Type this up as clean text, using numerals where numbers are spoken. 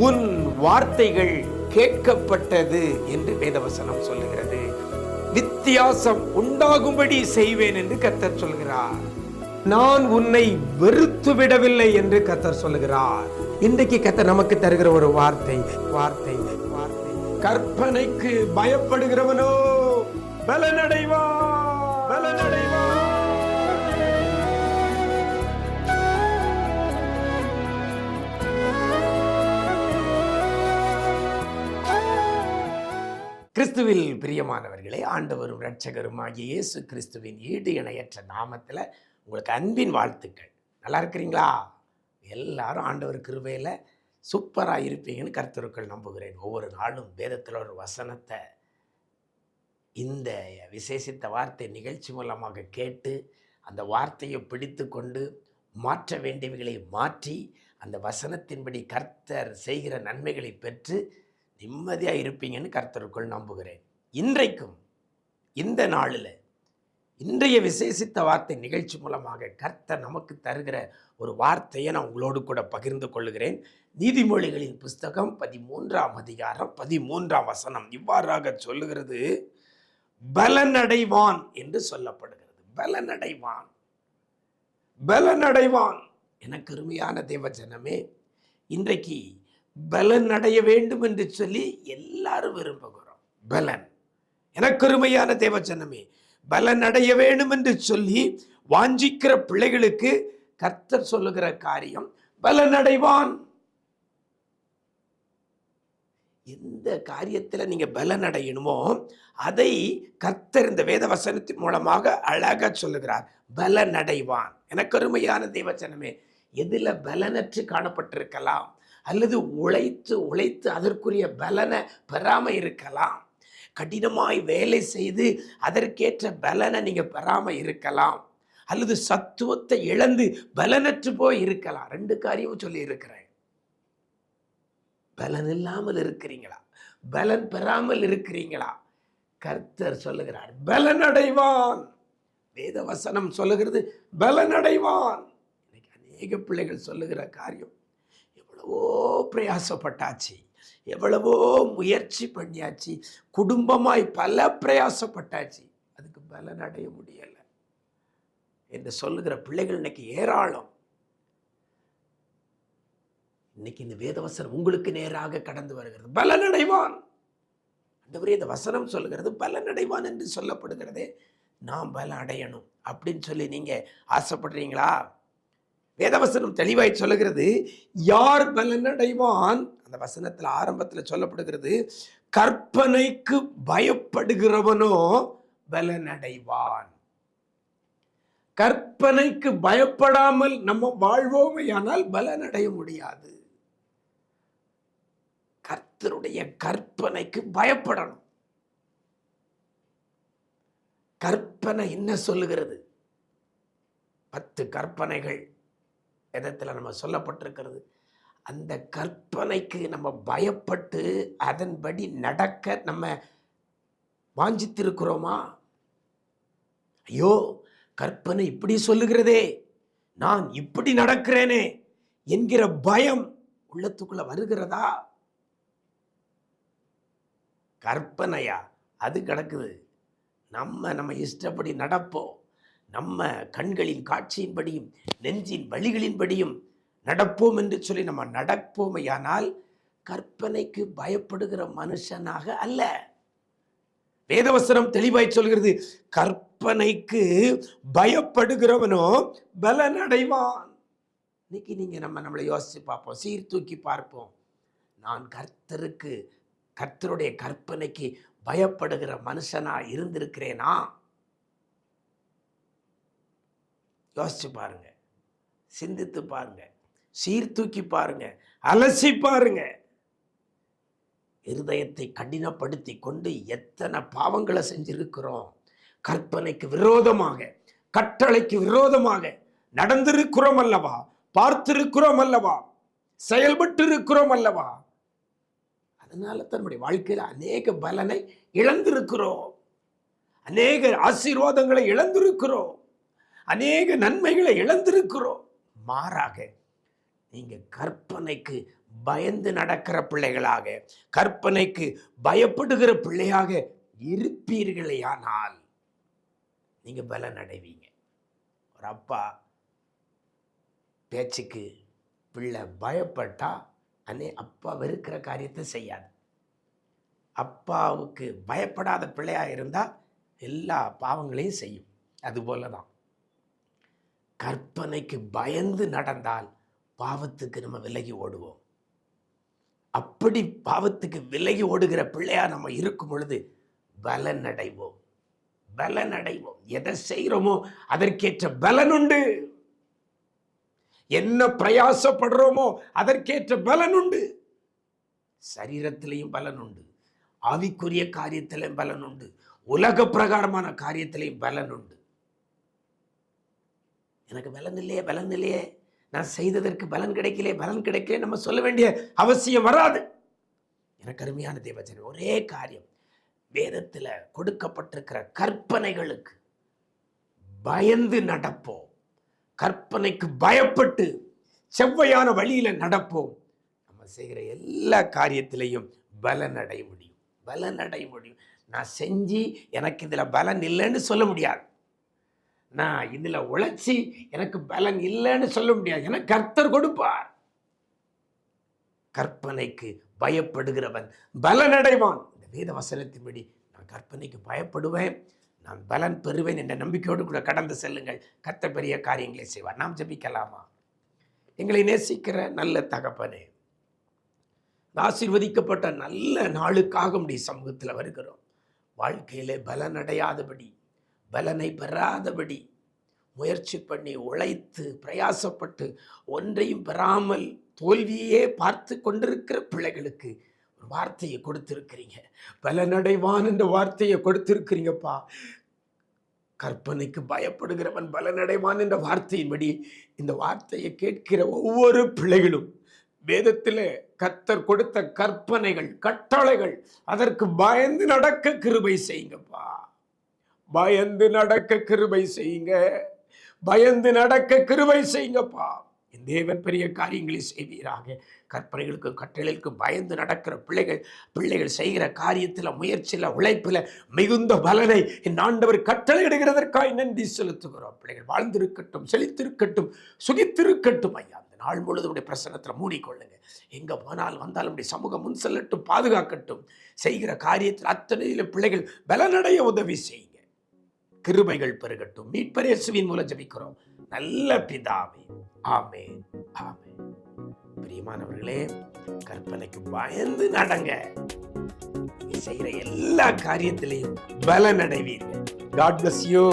உன் வார்த்தைகள் கேட்கப்பட்டது என்று வேதவசனம் சொல்லுகிறது. வித்தியாசம் உண்டாகும்படி செய்வேன் என்று கர்த்தர் சொல்கிறார். நான் உன்னை வெறுத்து விடவில்லை என்று கர்த்தர் சொல்லுகிறார். இன்றைக்கு கர்த்தர் நமக்கு தருகிற ஒரு வார்த்தை வார்த்தை வார்த்தை கற்பனைக்கு பயப்படுகிறவனோ பலனடைவான், பலனடைவான். கிறிஸ்துவில் பிரியமானவர்களே, ஆண்டவரும் இரட்சகரும் ஆகிய இயேசு கிறிஸ்துவின் ஈடு இணையற்ற நாமத்தில் உங்களுக்கு அன்பின் வாழ்த்துக்கள். நல்லா இருக்கிறீங்களா? எல்லாரும் ஆண்டவர் கிருபையில் சூப்பராக இருப்பீங்கன்னு கர்த்தருக்குள் நம்புகிறேன். ஒவ்வொரு நாளும் வேதத்தில் ஒரு வசனத்தை இந்த விசேஷித்த வார்த்தை நிகழ்ச்சி மூலமாக கேட்டு அந்த வார்த்தையை பிடித்து கொண்டு மாற்ற வேண்டியவைகளை மாற்றி அந்த வசனத்தின்படி கர்த்தர் செய்கிற நன்மைகளை பெற்று நிம்மதியாக இருப்பீங்கன்னு கர்த்தருக்குள் நம்புகிறேன். இன்றைக்கும் இந்த நாளில் இன்றைய விசேஷித்த வார்த்தை நிகழ்ச்சி மூலமாக கர்த்தர் நமக்கு தருகிற ஒரு வார்த்தையை நான் உங்களோடு கூட பகிர்ந்து கொள்கிறேன். நீதிமொழிகளின் புஸ்தகம் 13ஆம் அதிகாரம் 13ஆம் வசனம் இவ்வாறாக சொல்லுகிறது. பலனடைவான் என்று சொல்லப்படுகிறது. பலனடைவான், பலனடைவான். எனக்கு அருமையான தேவஜனமே, இன்றைக்கு பலன் அடைய வேண்டும் என்று சொல்லி எல்லாரும் விரும்புகிறோம். பலன், எனக்கு அருமையான தேவஜனமே, பலன் அடைய வேண்டும் என்று சொல்லி வாஞ்சிக்கிற பிள்ளைகளுக்கு கர்த்தர் சொல்லுகிற காரியம் பலன் அடைவான். எந்த காரியத்தில் நீங்க பலன் அடையணுமோ அதை கர்த்தர் இந்த வேத வசனத்தின் மூலமாக அழகா சொல்லுகிறார். பலன் அடைவான். எனக்கு அருமையான தேவஜனமே, எதுல பலனற்று காணப்பட்டிருக்கலாம், அல்லது உழைத்து உழைத்து அதற்குரிய பலனை பெறாம இருக்கலாம். கடினமாய் வேலை செய்து அதற்கேற்ற பலனை நீங்க பெறாம இருக்கலாம். அல்லது சத்துவத்தை இழந்து பலனற்று போய் இருக்கலாம். ரெண்டு காரியமும் சொல்லி இருக்கிறேன். பலன் இல்லாமல் இருக்கிறீங்களா? பலன் பெறாமல் இருக்கிறீங்களா? கர்த்தர் சொல்லுகிறார் பலன் அடைவான். வேத வசனம் சொல்லுகிறது பலன் அடைவான். இன்னைக்கு அநேக பிள்ளைகள் சொல்லுகிற காரியம், எவ்வளவோ பிரயாசப்பட்டாச்சு, எவ்வளவோ முயற்சி பண்ணியாச்சு, குடும்பமாய் பல பிரயாசப்பட்டாச்சு, அதுக்கு பலன் அடைய முடியல என்று சொல்லுகிற பிள்ளைகள் இன்னைக்கு ஏராளம். இன்னைக்கு இந்த வேதவசனம் உங்களுக்கு நேராக கடந்து வருகிறது. பலன் அடைவான். ஆண்டவரே, இந்த வசனம் சொல்லுகிறது பலன் அடைவான் என்று சொல்லப்படுகிறதே, நாம் பலன் அடையணும் அப்படின்னு சொல்லி நீங்க ஆசைப்படுறீங்களா? வேதவசனம் தெளிவாய் சொல்லுகிறது. யார் பலன் அடைவான்? அந்த வசனத்தில் ஆரம்பத்தில் சொல்லப்படுகிறது, கற்பனைக்கு பயப்படுகிறவனோ பலன் அடைவான். கற்பனைக்கு பயப்படாமல் நம்ம வாழ்வோமையானால் பலன் அடைய முடியாது. கர்த்தருடைய கற்பனைக்கு பயப்படணும். கற்பனை என்ன சொல்லுகிறது? 10 கற்பனைகள் வேதத்தில் நம்ம சொல்லப்பட்டிருக்கிறது. அந்த கற்பனைக்கு நம்ம பயப்பட்டு அதன்படி நடக்க நம்ம வாஞ்சித்திருக்கிறோமா? ஐயோ, கற்பனை இப்படி சொல்லுகிறதே, நான் இப்படி நடக்கிறேனே என்கிற பயம் உள்ளத்துக்குள்ள வருகிறதா? கற்பனையா? அது கிடக்குது. நம்ம இஷ்டப்படி நடப்போம். நம்ம கண்களின் காட்சியின்படியும் நெஞ்சின் வழிகளின்படியும் நடப்போம் என்று சொல்லி நம்ம நடப்போமையானால் கற்பனைக்கு பயப்படுகிற மனுஷனாக அல்ல. வேதவசனம் தெளிவாய் சொல்கிறது, கற்பனைக்கு பயப்படுகிறவனோ பலன் அடைவான். இன்னைக்கு நீங்க நம்மளை யோசிச்சு பார்ப்போம், சீர்தூக்கி பார்ப்போம். நான் கர்த்தருடைய கற்பனைக்கு பயப்படுகிற மனுஷனா இருந்திருக்கிறேனா? யோசிச்சு பாருங்க, சிந்தித்து பாருங்க, சீர்தூக்கி பாருங்க, அலசி பாருங்க. இருதயத்தை கடினப்படுத்தி கொண்டு எத்தனை பாவங்களை செஞ்சிருக்கிறோம். கற்பனைக்கு விரோதமாக, கட்டளைக்கு விரோதமாக நடந்திருக்கிறோம் அல்லவா? பார்த்திருக்கிறோம் அல்லவா? செயல்பட்டு இருக்கிறோம் அல்லவா? அதனால தன்னுடைய வாழ்க்கையில் அநேக பலனை இழந்திருக்கிறோம், அநேக ஆசீர்வாதங்களை இழந்திருக்கிறோம், அநேக நன்மைகளை இழந்திருக்கிறோம். மாறாக நீங்க கற்பனைக்கு பயந்து நடக்கிற பிள்ளைகளாக, கற்பனைக்கு பயப்படுகிற பிள்ளையாக இருப்பீர்களேயானால் நீங்க பலன் அடைவீங்க. ஒரு அப்பா பேச்சுக்கு பிள்ளை பயப்பட்டா அப்பா வெறுக்கிற காரியத்தை செய்யாது. அப்பாவுக்கு பயப்படாத பிள்ளையா இருந்தா எல்லா பாவங்களையும் செய்யும். அதுபோலதான் கற்பனைக்கு பயந்து நடந்தால் பாவத்துக்கு நம்ம விலகி ஓடுவோம். அப்படி பாவத்துக்கு விலகி ஓடுகிற பிள்ளையா நம்ம இருக்கும் பொழுது பலன் அடைவோம். பலன் அடைவோம். எதை செய்கிறோமோ அதற்கேற்ற பலன் உண்டு. என்ன பிரயாசப்படுறோமோ அதற்கேற்ற பலன் உண்டு. சரீரத்திலையும் பலன் உண்டு, ஆவிக்குரிய காரியத்திலையும் பலன் உண்டு, உலக பிரகாரமான காரியத்திலையும் பலன் உண்டு. எனக்கு பலன் இல்லையே, நான் செய்ததற்கு பலன் கிடைக்கல நம்ம சொல்ல வேண்டிய அவசியம் வராது. எனக்கு அருமையான தேவஜனமே, ஒரே காரியம், வேதத்தில் கொடுக்கப்பட்டிருக்கிற கற்பனைகளுக்கு பயந்து நடப்போம். கற்பனைக்கு பயப்பட்டு செவ்வையான வழியில நடப்போம். நம்ம செய்கிற எல்லா காரியத்திலையும் பலன் அடைய முடியும். நான் செஞ்சு எனக்கு இதுல பலன் இல்லைன்னு சொல்ல முடியாது. நான் இதுல உழைச்சி எனக்கு பலன் இல்லைன்னு சொல்ல முடியாது. எனக்கு கர்த்தர் கொடுப்பார். கற்பனைக்கு பயப்படுகிறவன் பலன் அடைவான். இந்த வேத வசனத்தின்படி நான் கற்பனைக்கு பயப்படுவேன், நான் பலன் பெறுவேன் என்ற நம்பிக்கையோடு கூட கடந்து செல்லுங்கள். கர்த்தர் பெரிய காரியங்களை செய்வார். நாம் ஜெபிக்கலாமா? எங்களை நேசிக்கிற நல்ல தகப்பனே, ஆசீர்வதிக்கப்பட்ட நல்ல நாளுக்காக உம்முடைய சமூகத்தில் வருகிறோம். வாழ்க்கையிலே பலன் அடையாதபடி, பலனை பெறாதபடி முயற்சி பண்ணி உழைத்து பிரயாசப்பட்டு ஒன்றையும் பெறாமல் தோல்வியே பார்த்து கொண்டிருக்கிற பிள்ளைகளுக்கு ஒரு வார்த்தையை கொடுத்திருக்கிறீங்க. பலனடைவான் என்ற வார்த்தையை கொடுத்திருக்கிறீங்கப்பா. கற்பனைக்கு பயப்படுகிறவன் பலனடைவான் என்ற வார்த்தையின்படி இந்த வார்த்தையை கேட்கிற ஒவ்வொரு பிள்ளைகளும் வேதத்தில் கர்த்தர் கொடுத்த கற்பனைகள், கட்டளைகள், அதற்கு பயந்து நடக்க கிருபை செய்யுங்கப்பா. பயந்து நடக்க கிருபை செய்யுங்க. பயந்து நடக்க கிருபை செய்யுங்கப்பா. என் தேவன் பெரிய காரியங்களை செய்வீராக. கற்பனைகளுக்கும் கட்டளைகளுக்கும் பயந்து நடக்கிற பிள்ளைகள் செய்கிற காரியத்தில், முயற்சியில், உழைப்பில் மிகுந்த பலனை என் ஆண்டவர் கட்டளை இடுகிறதற்காக நன்றி செலுத்துகிறோம். பிள்ளைகள் வாழ்ந்திருக்கட்டும், செழித்திருக்கட்டும், சுகித்திருக்கட்டும் ஐயா. அந்த நாள் முழுவதும் பிரசன்னத்தில் மூடிக்கொள்ளுங்க. எங்கே போனாலும் வந்தாலும் சமூகம் முன் செல்லட்டும், பாதுகாக்கட்டும். செய்கிற காரியத்தில் அத்தனையிலும் பிள்ளைகள் பலனடைய உதவி செய்யுங்க. கிருபைகள் பெருகட்டும். மீட்பர் இயேசுவின் மூலம் ஜெபிக்கிறோம் நல்ல பிதாவே. ஆமென், ஆமென். பிரியமானவர்களே, கற்பனைக்கு பயந்து நடங்க. நீங்க செய்கிற எல்லா காரியத்திலையும் பலன் அடைவீர்கள். God bless you.